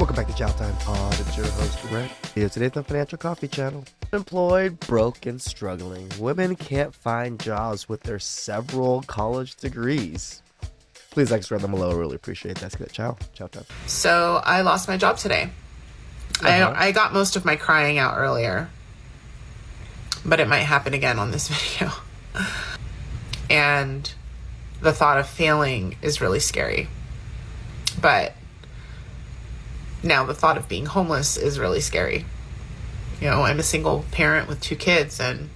Welcome back to Chow Time Pod. It's your host, Brett. Here today at the Financial Coffee Channel. Unemployed, broke, and struggling. Women can't find jobs with their several college degrees. Please like, share them below. I really appreciate that. Let's get Chow Time. So I lost my job today. I got most of my crying out earlier, but it might happen again on this video. And the thought of failing is really scary. But now the thought of being homeless is really scary. You know, I'm a single parent with 2 kids, and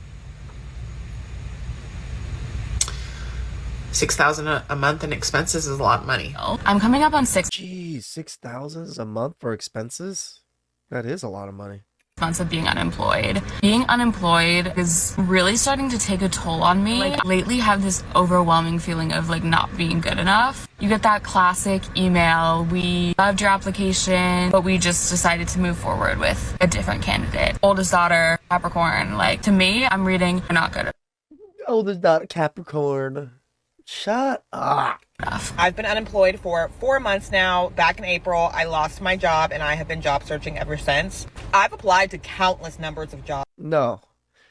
$6,000 a month in expenses is a lot of money. I'm coming up on 6 Geez, $6,000 a month for expenses? That is a lot of money. months of being unemployed. Being unemployed is really starting to take a toll on me. Like, lately have this overwhelming feeling of like not being good enough. You get that classic email, we loved your application, but we just decided to move forward with a different candidate. Oldest daughter, Capricorn. Like, to me, I'm reading, you're not good Oldest daughter, Capricorn. Shut up. enough. I've been unemployed for 4 months now. Back in April, I lost my job and I have been job searching ever since. I've applied to countless numbers of jobs. No.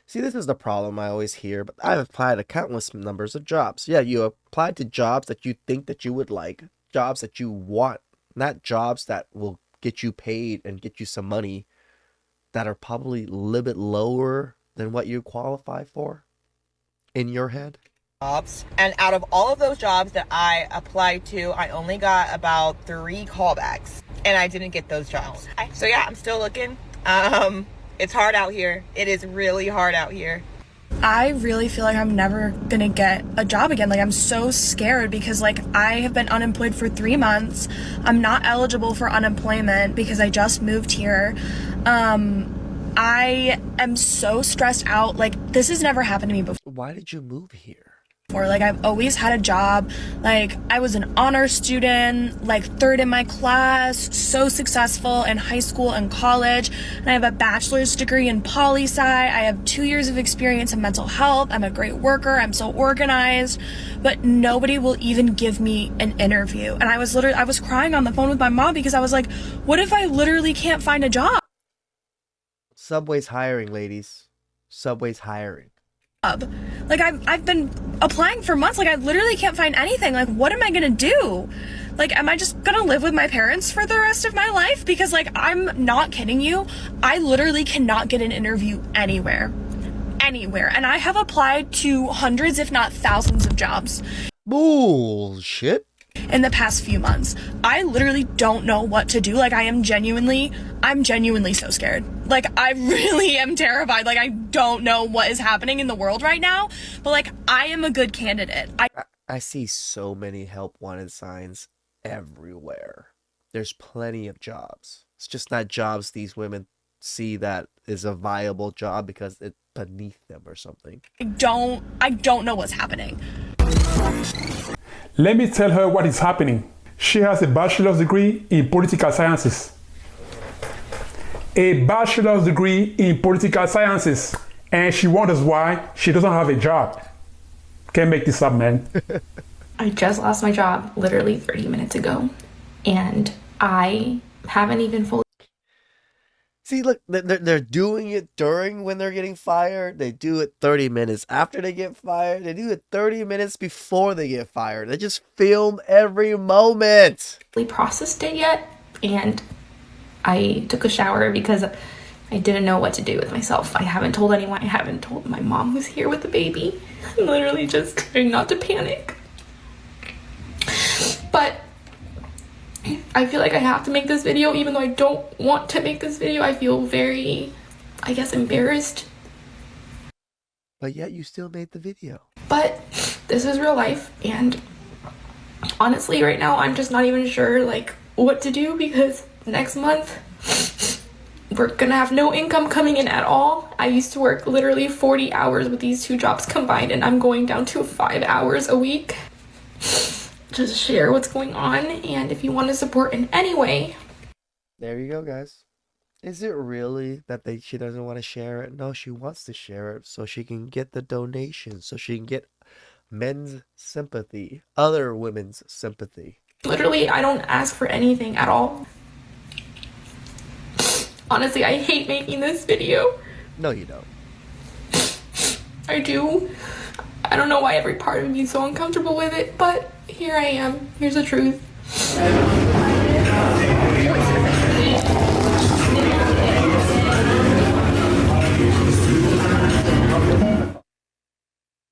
See, this is the problem I always hear, but I've applied to countless numbers of jobs. Yeah, you applied to jobs that you think that you would like, jobs that you want, not jobs that will get you paid and get you some money that are probably a little bit lower than what you qualify for in your head. And out of all of those jobs that I applied to, I only got about 3 callbacks and I didn't get those jobs. So yeah, I'm still looking. It's hard out here. It is really hard out here. I really feel like I'm never gonna get a job again. Like, I'm so scared because like I have been unemployed for 3 months. I'm not eligible for unemployment because I just moved here. I am so stressed out. Like, this has never happened to me before. Why did you move here? Like, I've always had a job. Like, I was an honor student, like 3rd in my class, so successful in high school and college. And I have a bachelor's degree in poli-sci. I have 2 years of experience in mental health. I'm a great worker. I'm so organized, but nobody will even give me an interview. And I was crying on the phone with my mom because I was like, what if I literally can't find a job? Subway's hiring, ladies. Subway's hiring. Like, I've been applying for months. Like, I literally can't find anything. Like, what am I gonna do? Like, am I just gonna live with my parents for the rest of my life? Because, like, I'm not kidding you, I literally cannot get an interview anywhere. And I have applied to hundreds, if not thousands of jobs Bullshit. in the past few months. I literally don't know what to do. Like, I'm genuinely so scared. Like, I really am terrified. Like, I don't know what is happening in the world right now, but like, I am a good candidate. I see so many help wanted signs everywhere. There's plenty of jobs. It's just not jobs these women see that is a viable job because it's beneath them or something. I don't know what's happening. Let me tell her what is happening. She has a bachelor's degree in political sciences. A bachelor's degree in political sciences. And she wonders why she doesn't have a job. Can't make this up, man. I just lost my job literally 30 minutes ago. And I haven't even fully... See, look, they're doing it during when they're getting fired. They do it 30 minutes after they get fired. They do it 30 minutes before they get fired. They just film every moment. processed it yet. And I took a shower because I didn't know what to do with myself. I haven't told anyone. I haven't told my mom who's here with the baby. I'm literally just trying not to panic. But I feel like I have to make this video, even though I don't want to make this video. I feel very, I guess, embarrassed. But yet you still made the video. But this is real life, and honestly, right now, I'm just not even sure, like, what to do, because next month, we're gonna have no income coming in at all. I used to work literally 40 hours with these 2 jobs combined, and I'm going down to 5 hours a week. Just share what's going on, and if you want to support in any way. There you go, guys. Is it really that she doesn't want to share it? No, she wants to share it so she can get the donations, so she can get men's sympathy, other women's sympathy. Literally, I don't ask for anything at all. Honestly, I hate making this video. No, you don't. I do. I don't know why every part of me is so uncomfortable with it, but here I am. Here's the truth.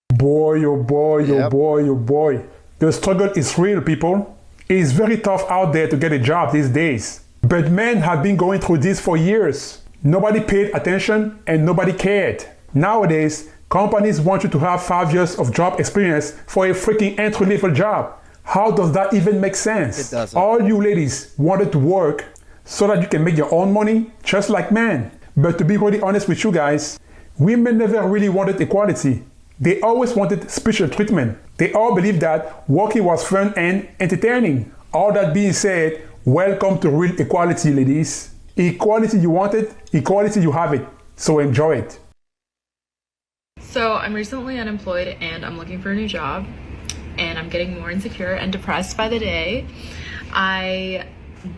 Boy, oh boy, oh Yep. boy, oh boy. The struggle is real, people. It's very tough out there to get a job these days. But men have been going through this for years. Nobody paid attention and nobody cared. Nowadays, companies want you to have 5 years of job experience for a freaking entry-level job. How does that even make sense? It doesn't. All you ladies wanted to work so that you can make your own money, just like men. But to be really honest with you guys, women never really wanted equality. They always wanted special treatment. They all believed that working was fun and entertaining. All that being said, welcome to real equality, ladies. Equality you wanted, equality you have it. So enjoy it. So I'm recently unemployed and I'm looking for a new job, and I'm getting more insecure and depressed by the day. I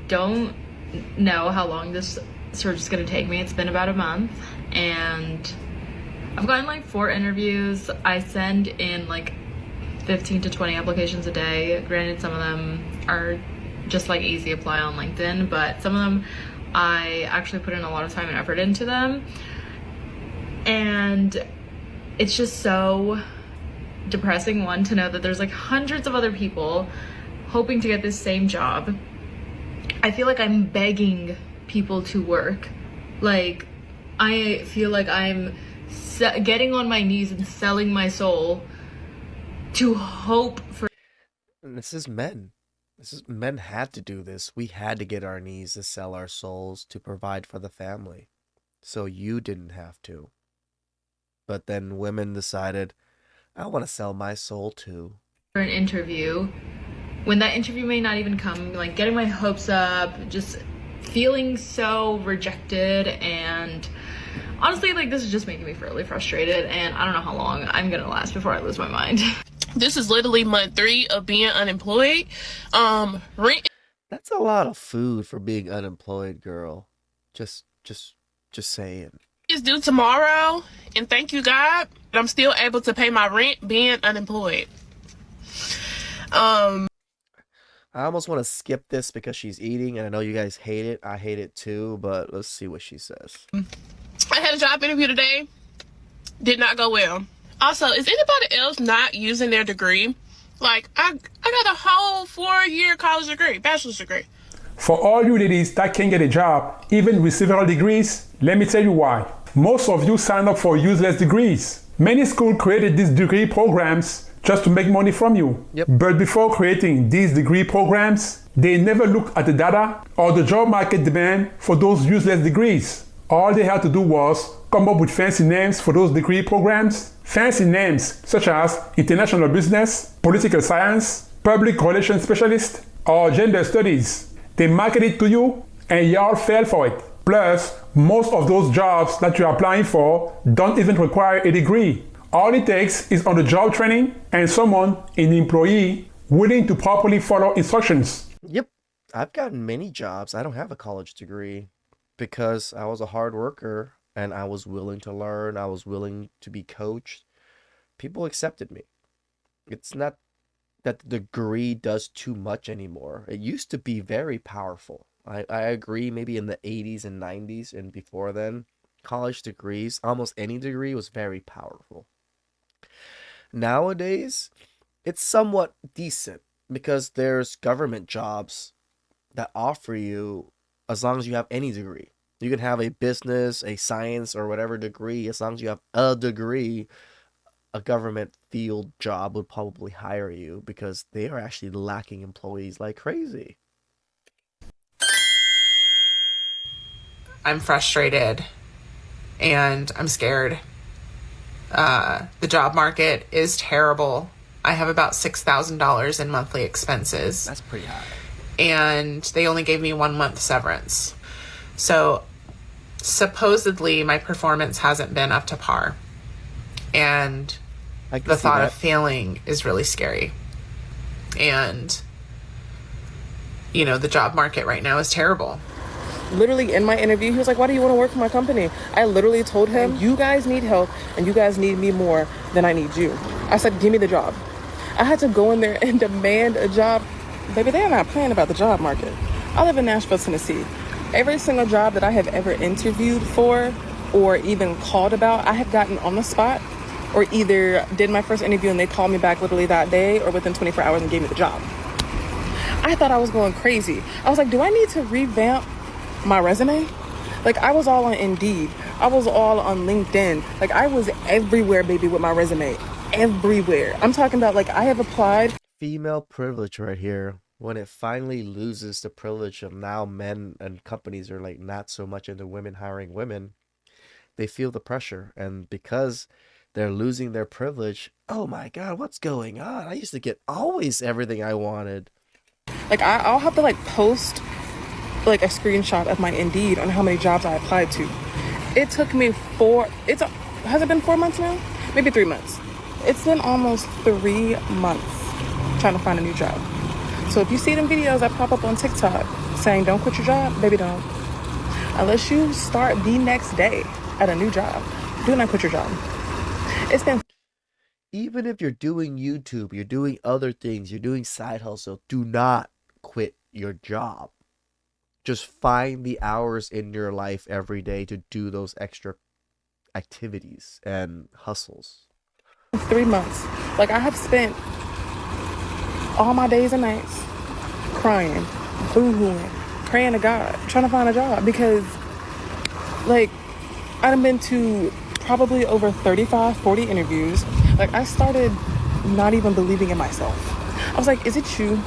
don't know how long this search is going to take me. It's been about a month and I've gotten like 4 interviews. I send in like 15 to 20 applications a day. Granted, some of them are just like easy apply on LinkedIn, but some of them I actually put in a lot of time and effort into them. And it's just so depressing, one, to know that there's like hundreds of other people hoping to get this same job. I feel like I'm begging people to work. Like, I feel like I'm getting on my knees and selling my soul to hope for. And this is men. Men had to do this. We had to get our knees to sell our souls to provide for the family. So you didn't have to. But then women decided, I want to sell my soul too. For an interview, when that interview may not even come, like getting my hopes up, just feeling so rejected, and honestly, like, this is just making me really frustrated, and I don't know how long I'm gonna last before I lose my mind. This is literally month 3 of being unemployed. Rent. That's a lot of food for being unemployed, girl. Just saying. Is due tomorrow, and thank you God that I'm still able to pay my rent being unemployed. I almost want to skip this because she's eating, and I know you guys hate it. I hate it too, but let's see what she says. I had a job interview today. Did not go well. Also, is anybody else not using their degree? Like, I got a whole 4-year college degree, bachelor's degree. For all you ladies that can't get a job, even with several degrees, let me tell you why. Most of you sign up for useless degrees. Many schools created these degree programs just to make money from you. Yep. But before creating these degree programs, they never looked at the data or the job market demand for those useless degrees. All they had to do was come up with fancy names for those degree programs. Fancy names such as international business, political science, public relations specialist, or gender studies. They market it to you and y'all fell for it. Plus, most of those jobs that you're applying for don't even require a degree. All it takes is on-the-job training and someone, an employee, willing to properly follow instructions. Yep. I've gotten many jobs. I don't have a college degree because I was a hard worker and I was willing to learn. I was willing to be coached. People accepted me. It's not that the degree does too much anymore. It used to be very powerful. I agree, maybe in the 80s and 90s and before then, college degrees, almost any degree was very powerful. Nowadays, it's somewhat decent because there's government jobs that offer you as long as you have any degree. You can have a business, a science, or whatever degree. As long as you have a degree, a government field job would probably hire you because they are actually lacking employees like crazy. I'm frustrated and I'm scared. The job market is terrible. I have about $6,000 in monthly expenses. That's pretty high. And they only gave me 1 month severance. So supposedly my performance hasn't been up to par. And the thought of failing is really scary. And, you know, the job market right now is terrible. Literally in my interview, he was like, why do you want to work for my company? I literally told him, you guys need help and you guys need me more than I need you. I said, give me the job. I had to go in there and demand a job. Baby, they're not playing about the job market. I live in Nashville, Tennessee. Every single job that I have ever interviewed for or even called about, I have gotten on the spot or either did my first interview and they called me back literally that day or within 24 hours and gave me the job. I thought I was going crazy. I was like, do I need to revamp my resume? Like, I was all on Indeed. I was all on LinkedIn. Like, I was everywhere, baby, with my resume. Everywhere. I'm talking about, like, I have applied. Female privilege right here. When it finally loses the privilege of now men and companies are like not so much into women hiring women, they feel the pressure. And because they're losing their privilege, oh my God, what's going on? I used to get always everything I wanted. Like, I'll have to, like, post, like, a screenshot of my Indeed on how many jobs I applied to. It took me has it been 4 months now? Maybe 3 months. It's been almost 3 months trying to find a new job. So if you see them videos that pop up on TikTok saying, don't quit your job, baby, don't. Unless you start the next day at a new job, do not quit your job. It's been... Even if you're doing YouTube, you're doing other things, you're doing side hustle, do not quit your job. Just find the hours in your life every day to do those extra activities and hustles. 3 months. Like, I have spent all my days and nights crying, boo-hooing, praying to God, trying to find a job because, like, I've been to probably over 35, 40 interviews. Like, I started not even believing in myself. I was like, is it you?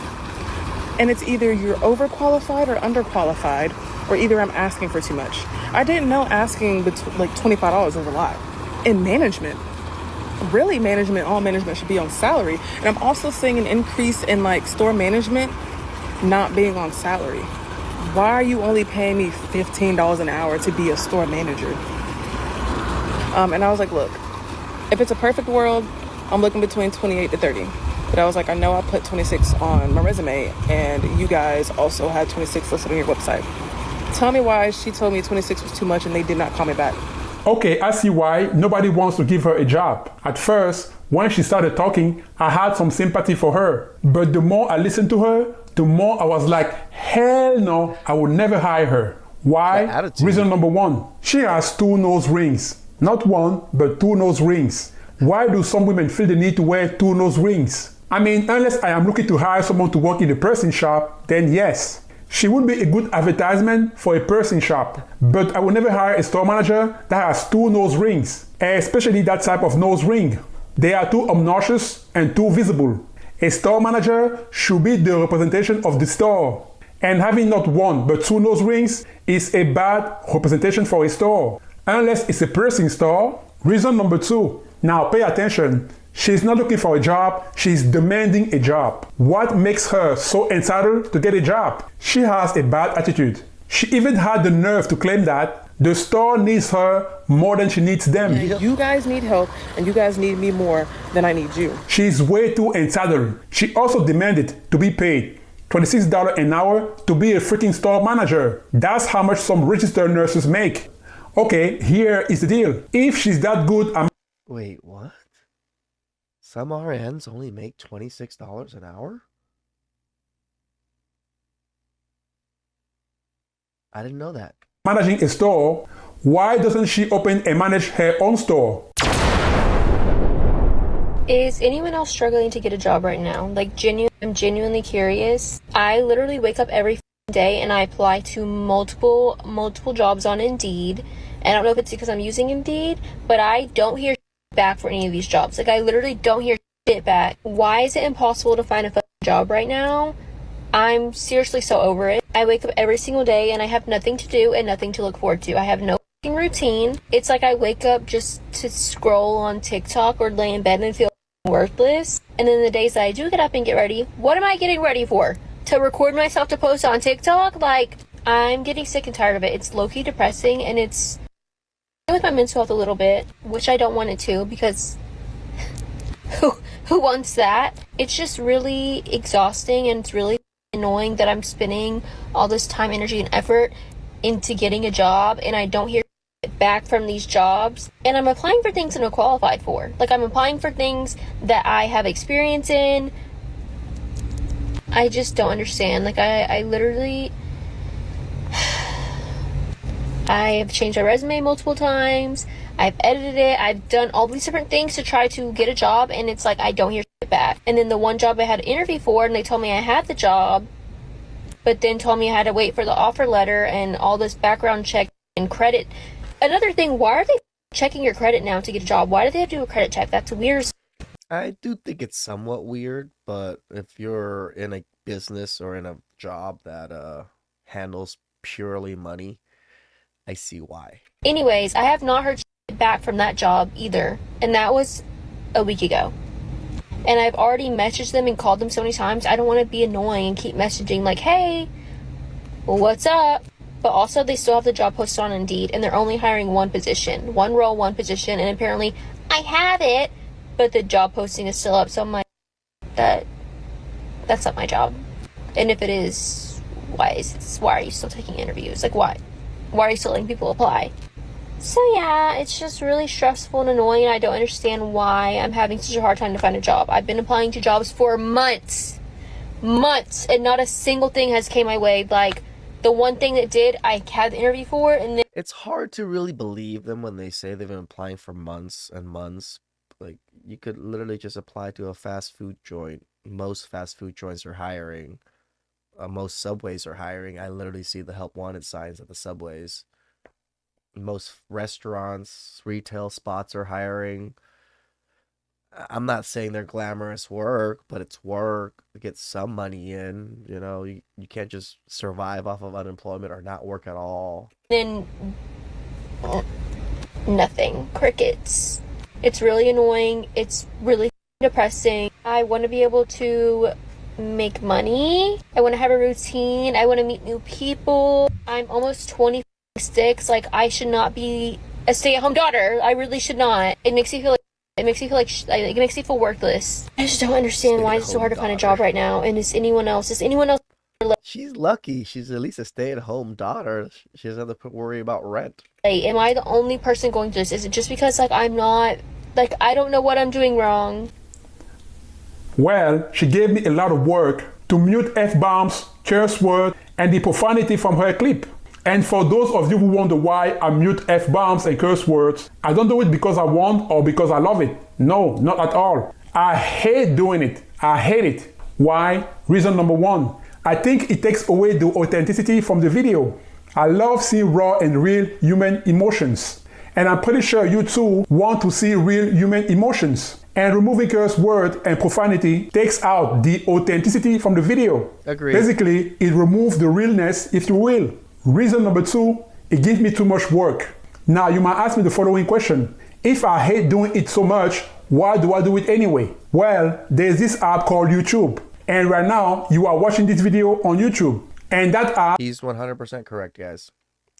And it's either you're overqualified or underqualified, or either I'm asking for too much. I didn't know asking like $25 was a lot. In management, really management, all management should be on salary. And I'm also seeing an increase in like store management not being on salary. Why are you only paying me $15 an hour to be a store manager? And I was like, look, if it's a perfect world, I'm looking between 28 to 30. But I was like, I know I put 26 on my resume, and you guys also had 26 listed on your website. Tell me why she told me 26 was too much and they did not call me back. Okay, I see why nobody wants to give her a job. At first, when she started talking, I had some sympathy for her. But the more I listened to her, the more I was like, hell no, I would never hire her. Why? Reason number one, she has 2 nose rings. Not 1, but 2 nose rings. Why do some women feel the need to wear 2 nose rings? I mean, unless I am looking to hire someone to work in a piercing shop, then yes. She would be a good advertisement for a piercing shop, but I would never hire a store manager that has 2 nose rings, especially that type of nose ring. They are too obnoxious and too visible. A store manager should be the representation of the store, and having not 1 but 2 nose rings is a bad representation for a store, unless it's a piercing store. Reason number 2. Now pay attention. She's not looking for a job, she's demanding a job. What makes her so entitled to get a job? She has a bad attitude. She even had the nerve to claim that the store needs her more than she needs them. You guys need help and you guys need me more than I need you. She's way too entitled. She also demanded to be paid $26 an hour to be a freaking store manager. That's how much some registered nurses make. Okay, here is the deal. If she's that good, Wait, what? Some RNs only make $26 an hour? I didn't know that. Managing a store, why doesn't she open and manage her own store? Is anyone else struggling to get a job right now? Like, I'm genuinely curious. I literally wake up every day and I apply to multiple jobs on Indeed. And I don't know if it's because I'm using Indeed, but I don't hear back for any of these jobs. Like, I literally don't hear shit back. Why is it impossible to find a fucking job right now? I'm seriously so over it. I wake up every single day and I have nothing to do and nothing to look forward to. I have no fucking routine. It's like I wake up just to scroll on TikTok or lay in bed and feel worthless. And then the days that I do get up and get ready, what am I getting ready for? To record myself to post on TikTok? Like, I'm getting sick and tired of it. It's low-key depressing and it's with my mental health a little bit, which I don't want it to, because who wants that? It's just really exhausting and it's really annoying that I'm spending all this time, energy, and effort into getting a job and I don't hear back from these jobs, and I'm applying for things that I'm qualified for. Like, I'm applying for things that I have experience in. I just don't understand. Like, I literally, I have changed my resume multiple times. I've edited it. I've done all these different things to try to get a job, and it's like I don't hear back. And then the one job I had an interview for, and they told me I had the job, but then told me I had to wait for the offer letter and all this background check and credit. Another thing, why are they checking your credit now to get a job? Why do they have to do a credit check? That's weird. I do think it's somewhat weird, but if you're in a business or in a job that handles purely money, I see why. Anyways, I have not heard back from that job either, and that was a week ago. And I've already messaged them and called them so many times. I don't want to be annoying and keep messaging like, hey, well, what's up? But also, they still have the job posted on Indeed, and they're only hiring one position. One role, one position, and apparently I have it, but the job posting is still up. So I'm like, that's not my job. And if it is, why are you still taking interviews? Like, why? Why are you still letting people apply? So yeah, it's just really stressful and annoying. I don't understand why I'm having such a hard time to find a job. I've been applying to jobs for months, and not a single thing has came my way. Like, the one thing that did, I had the interview for, and then It's hard to really believe them when they say they've been applying for months and months. Like, you could literally just apply to a fast food joint. Most fast food joints are hiring. Most Subways are hiring. I literally see the help wanted signs at the Subways. Most restaurants, retail spots are hiring. I'm not saying they're glamorous work, but it's work to get some money in. You know, you can't just survive off of unemployment or not work at all. Nothing. Crickets. It's really annoying. It's really depressing. I want to be able to make money. I want to have a routine. I want to meet new people. I'm almost 26. Like, I should not be a stay-at-home daughter. I really should not. It makes me feel worthless. I just don't understand why it's so hard to find a job right now. And is anyone else? She's lucky. She's at least a stay-at-home daughter. She doesn't have to worry about rent. Am I the only person going through this? Is it just because, like, I'm not, like, I don't know what I'm doing wrong? Well, she gave me a lot of work to mute F-bombs, curse words, and the profanity from her clip. And for those of you who wonder why I mute F-bombs and curse words, I don't do it because I want or because I love it. No, not at all. I hate doing it. I hate it. Why? Reason number one, I think it takes away the authenticity from the video. I love seeing raw and real human emotions. And I'm pretty sure you too want to see real human emotions. And removing curse word and profanity takes out the authenticity from the video. Agreed. Basically, it removes the realness, if you will. Reason number two, it gives me too much work. Now, you might ask me the following question. If I hate doing it so much, why do I do it anyway? Well, there's this app called YouTube. And right now, you are watching this video on YouTube. And that app... He's 100% correct, guys.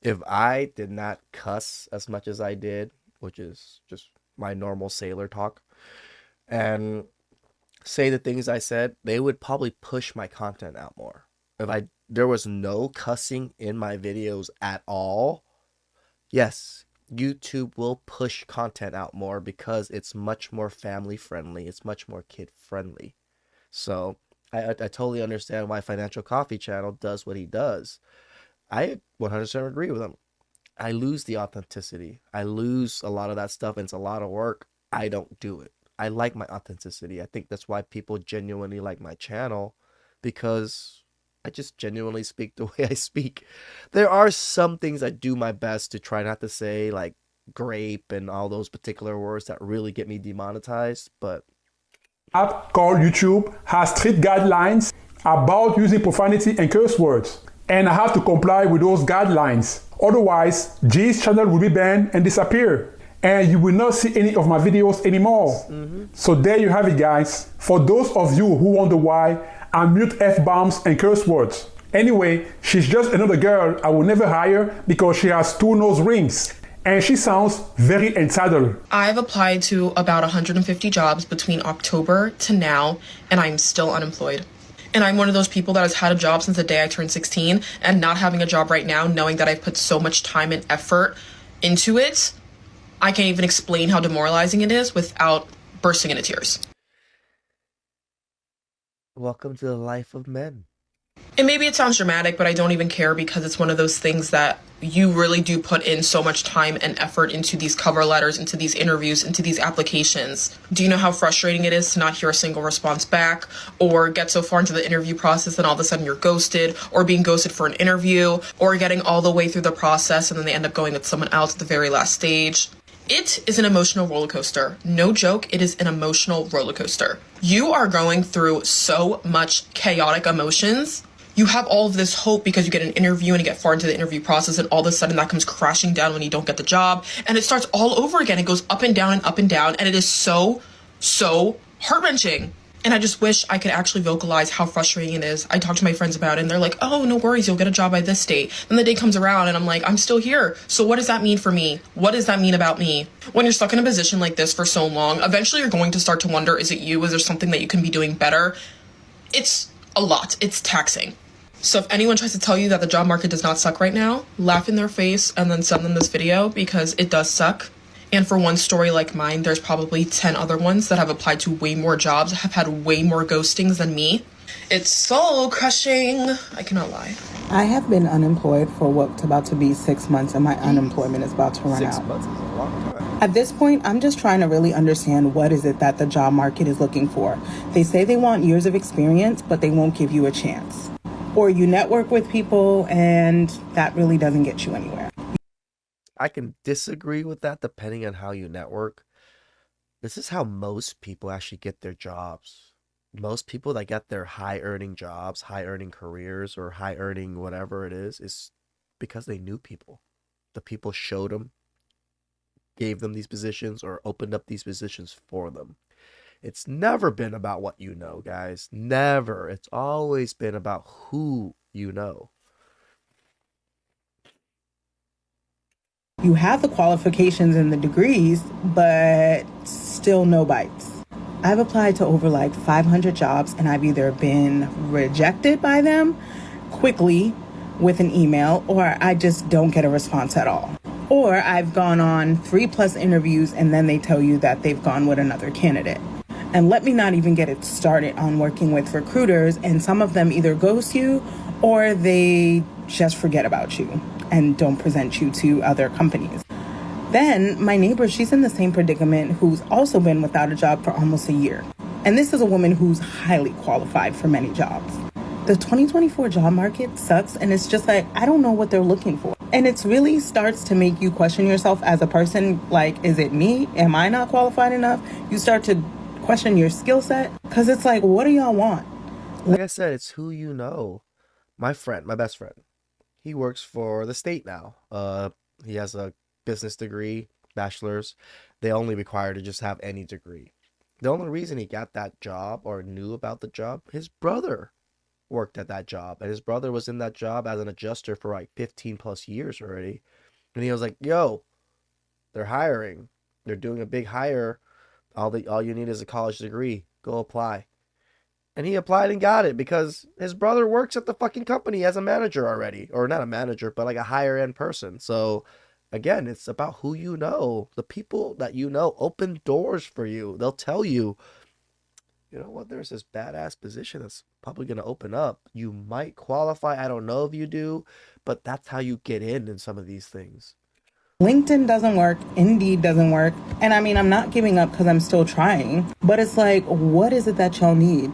If I did not cuss as much as I did, which is just my normal sailor talk, and say the things I said, they would probably push my content out more. If there was no cussing in my videos at all, yes, YouTube will push content out more because it's much more family friendly. It's much more kid friendly. So I totally understand why Financial Coffee Channel does what he does. I 100% agree with him. I lose the authenticity. I lose a lot of that stuff, and it's a lot of work. I don't do it. I like my authenticity. I think that's why people genuinely like my channel, because I just genuinely speak the way I speak. There are some things I do my best to try not to say, like grape and all those particular words that really get me demonetized, but app called YouTube has strict guidelines about using profanity and curse words. And I have to comply with those guidelines. Otherwise, G's channel will be banned and disappear. And you will not see any of my videos anymore. So there you have it, guys. For those of you who wonder why I mute F-bombs and curse words. Anyway, she's just another girl I will never hire because she has 2 nose rings. And she sounds very entitled. I've applied to about 150 jobs between October to now, and I'm still unemployed. And I'm one of those people that has had a job since the day I turned 16, and not having a job right now, knowing that I've put so much time and effort into it, I can't even explain how demoralizing it is without bursting into tears. Welcome to the life of men. And maybe it sounds dramatic, but I don't even care, because it's one of those things that you really do put in so much time and effort into these cover letters, into these interviews, into these applications. Do you know how frustrating it is to not hear a single response back, or get so far into the interview process and all of a sudden you're ghosted, or being ghosted for an interview, or getting all the way through the process and then they end up going with someone else at the very last stage? It is an emotional roller coaster. No joke, it is an emotional roller coaster. You are going through so much chaotic emotions. You have all of this hope because you get an interview and you get far into the interview process, and all of a sudden that comes crashing down when you don't get the job, and it starts all over again. It goes up and down and up and down, and it is so heart-wrenching. And I just wish I could actually vocalize how frustrating it is. I talk to my friends about it and they're like, oh, no worries, you'll get a job by this date. Then the day comes around and I'm like, I'm still here. So what does that mean for me? What does that mean about me? When you're stuck in a position like this for so long, eventually you're going to start to wonder, is it you? Is there something that you can be doing better? It's a lot. It's taxing. So if anyone tries to tell you that the job market does not suck right now, laugh in their face and then send them this video, because it does suck. And for one story like mine, there's probably 10 other ones that have applied to way more jobs, have had way more ghostings than me. It's soul crushing. I cannot lie. I have been unemployed for what's about to be 6 months, and my unemployment is about to run out. 6 months is a long time. At this point, I'm just trying to really understand what is it that the job market is looking for. They say they want years of experience, but they won't give you a chance. Or you network with people, and that really doesn't get you anywhere. I can disagree with that depending on how you network. This is how most people actually get their jobs. Most people that get their high-earning jobs, high-earning careers, or high-earning whatever it is because they knew people. The people showed them, gave them these positions, or opened up these positions for them. It's never been about what you know, guys. Never. It's always been about who you know. You have the qualifications and the degrees, but still no bites. I've applied to over 500 jobs, and I've either been rejected by them quickly with an email, or I just don't get a response at all. Or I've gone on 3+ interviews and then they tell you that they've gone with another candidate. And let me not even get it started on working with recruiters, and some of them either ghost you or they just forget about you and don't present you to other companies. Then my neighbor, she's in the same predicament, who's also been without a job for almost a year. And this is a woman who's highly qualified for many jobs. The 2024 job market sucks, and it's just I don't know what they're looking for. And it really starts to make you question yourself as a person, is it me? Am I not qualified enough? You start to question your skill set, because it's what do y'all want? Like I said, it's who you know. My best friend, he works for the state now. He has a business degree, bachelor's. They only require to just have any degree. The only reason he got that job or knew about the job, his brother worked at that job, and his brother was in that job as an adjuster for 15+ years already. And he was like, yo, they're hiring. They're doing a big hire. All you need is a college degree. Go apply. And he applied and got it because his brother works at the fucking company as a manager already. Or not a manager, but a higher end person. So again, it's about who you know. The people that you know open doors for you. They'll tell you, you know what, there's this badass position that's probably going to open up. You might qualify. I don't know if you do, but that's how you get in some of these things. LinkedIn doesn't work. Indeed doesn't work. And I'm not giving up because I'm still trying. But it's what is it that y'all need?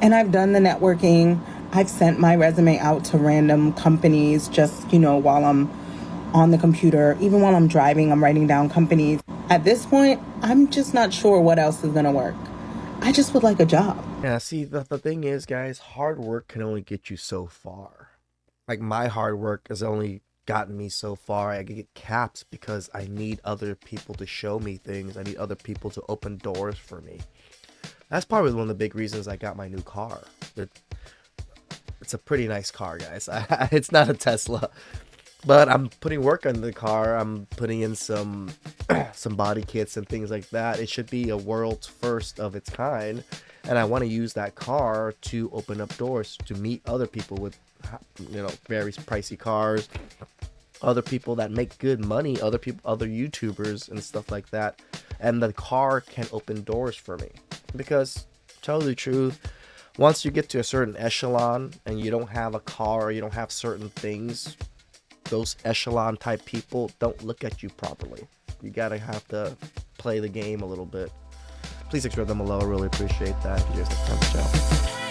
And I've done the networking. I've sent my resume out to random companies just, while I'm on the computer. Even while I'm driving, I'm writing down companies. At this point, I'm just not sure what else is going to work. I just would like a job. Yeah, see, the thing is, guys, hard work can only get you so far. My hard work has only gotten me so far. I get caps because I need other people to show me things. I need other people to open doors for me. That's probably one of the big reasons I got my new car. It's a pretty nice car, guys. It's not a Tesla, but I'm putting work on the car. I'm putting in some body kits and things like that. It should be a world's first of its kind. and I want to use that car to open up doors to meet other people with, very pricey cars, other people that make good money, other YouTubers and stuff like that. And the car can open doors for me, because tell you the truth, once you get to a certain echelon and you don't have a car or you don't have certain things, those echelon type people don't look at you properly. You gotta have to play the game a little bit. Please express them below. I really appreciate that. If you guys have time to chat.